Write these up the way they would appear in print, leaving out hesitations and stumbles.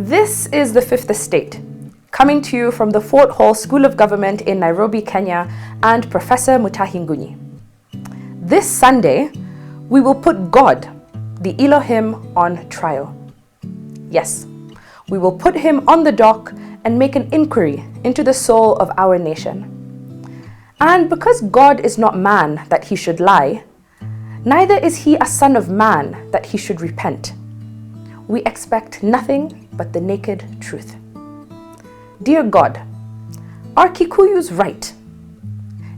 This is the Fifth Estate, coming to you from the Fort Hall School of Government in Nairobi, Kenya, and Professor Mutahi Ngunyi. This Sunday, we will put God, the Elohim, on trial. Yes, we will put him on the dock and make an inquiry into the soul of our nation. And because God is not man that he should lie, neither is he a son of man that he should repent. We expect nothing but the naked truth. Dear God, are Kikuyus right?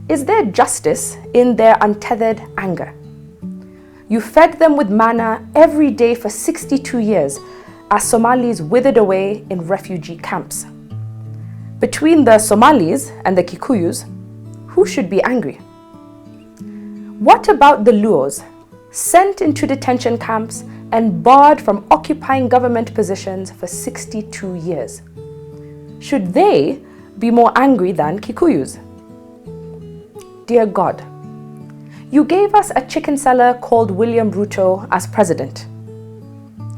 Is there justice in their untethered anger? You fed them with manna every day for 62 years as Somalis withered away in refugee camps. Between the Somalis and the Kikuyus, who should be angry? What about the Luos, sent into detention camps and barred from occupying government positions for 62 years? Should they be more angry than Kikuyus? Dear God, you gave us a chicken seller called William Ruto as president.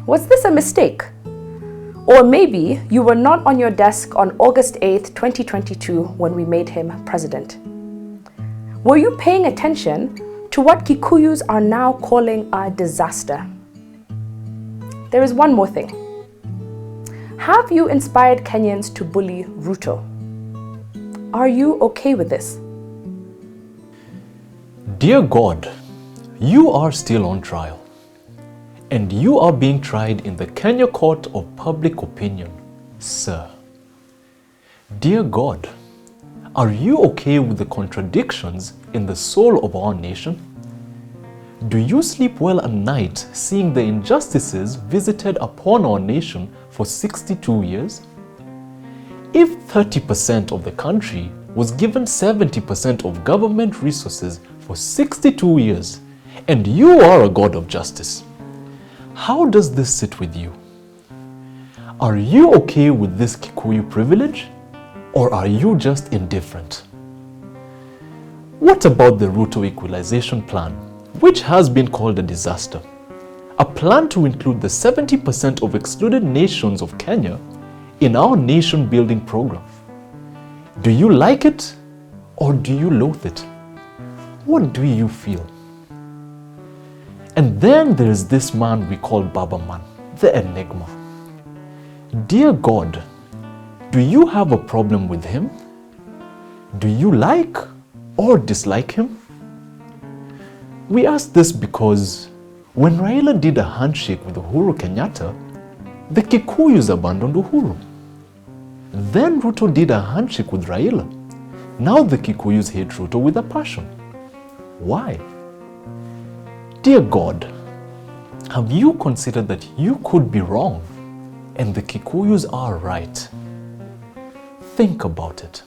Was this a mistake? Or maybe you were not on your desk on August 8th, 2022 when we made him president. Were you paying attention to what Kikuyus are now calling a disaster? There is one more thing. Have you inspired Kenyans to bully Ruto? Are you okay with this? Dear God, you are still on trial. And you are being tried in the Kenya Court of Public Opinion, sir. Dear God, are you okay with the contradictions in the soul of our nation? Do you sleep well at night seeing the injustices visited upon our nation for 62 years? If 30% of the country was given 70% of government resources for 62 years, and you are a God of justice, how does this sit with you? Are you okay with this Kikuyu privilege, or are you just indifferent? What about the Ruto equalization plan, which has been called a disaster? A plan to include the 70% of excluded nations of Kenya in our nation building program. Do you like it, or do you loathe it? What do you feel? And then there is this man we call Baba Man, the enigma. Dear God, do you have a problem with him? Do you like or dislike him? We ask this because when Raila did a handshake with Uhuru Kenyatta, the Kikuyus abandoned Uhuru. Then Ruto did a handshake with Raila. Now the Kikuyus hate Ruto with a passion. Why? Dear God, have you considered that you could be wrong and the Kikuyus are right? Think about it.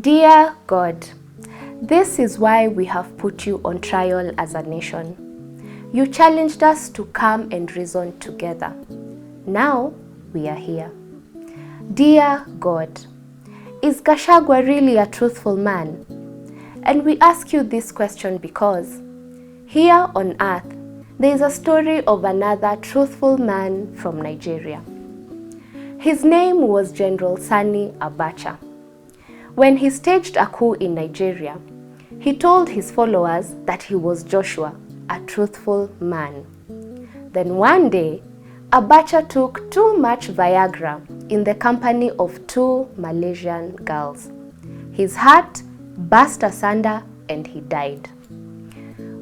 Dear God, this is why we have put you on trial as a nation. You challenged us to come and reason together. Now we are here. Dear God, is Gachagua really a truthful man? And we ask you this question because here on earth, there is a story of another truthful man from Nigeria. His name was General Sani Abacha. When he staged a coup in Nigeria, he told his followers that he was Joshua, a truthful man. Then one day, Abacha took too much Viagra in the company of two Malaysian girls. His heart burst asunder and he died.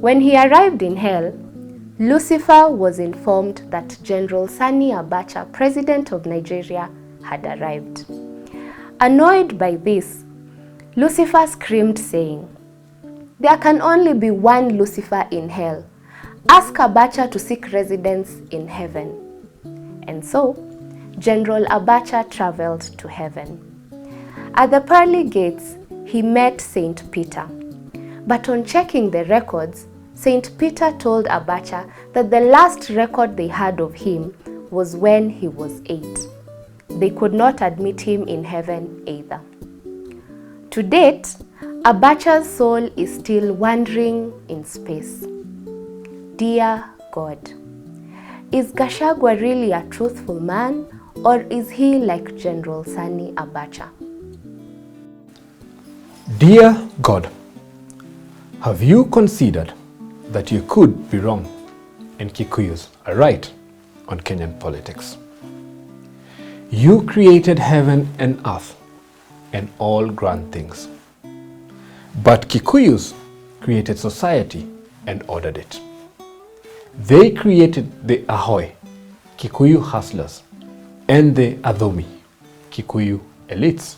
When he arrived in hell, Lucifer was informed that General Sani Abacha, president of Nigeria, had arrived. Annoyed by this, Lucifer screamed saying, "There can only be one Lucifer in hell. Ask Abacha to seek residence in heaven." And so, General Abacha traveled to heaven. At the pearly gates, he met Saint Peter. But on checking the records, Saint Peter told Abacha that the last record they had of him was when he was 8. They could not admit him in heaven either. To date, Abacha's soul is still wandering in space. Dear God, Is Gachagua really a truthful man, or is he like General Sani Abacha? Dear God, have you considered that you could be wrong and Kikuyus are right on Kenyan politics? You created heaven and earth and all grand things. But Kikuyus created society and ordered it. They created the Ahoy, Kikuyu hustlers, and the Adhomi, Kikuyu elites.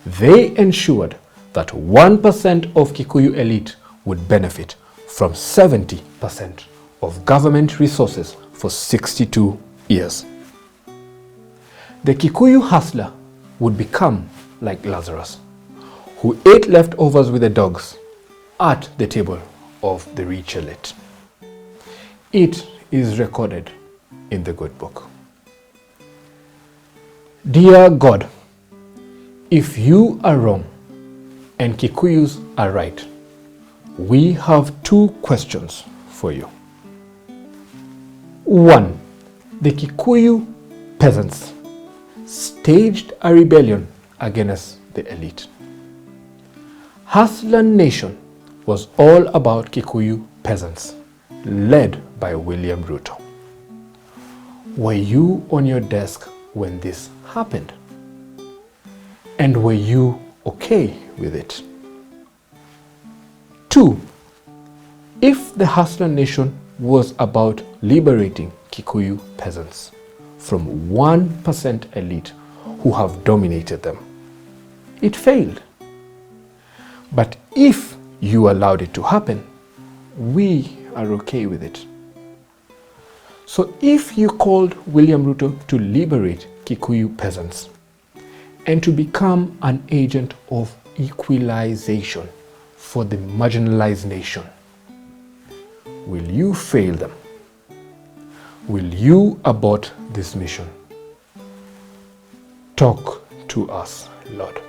They ensured that 1% of Kikuyu elite would benefit from 70% of government resources for 62 years. The Kikuyu hustler would become like Lazarus, who ate leftovers with the dogs at the table of the rich elite. It is recorded in the good book. Dear God, if you are wrong and Kikuyus are right, we have two questions for you. 1. The Kikuyu peasants staged a rebellion against the elite. Hustler Nation was all about Kikuyu peasants, led by William Ruto. Were you on your desk when this happened? And were you okay with it? 2. If the Hustler Nation was about liberating Kikuyu peasants from 1% elite who have dominated them, it failed. But if you allowed it to happen, we are okay with it. So if you called William Ruto to liberate Kikuyu peasants and to become an agent of equalization for the marginalized nation, will you fail them? Will you abort this mission? Talk to us, Lord.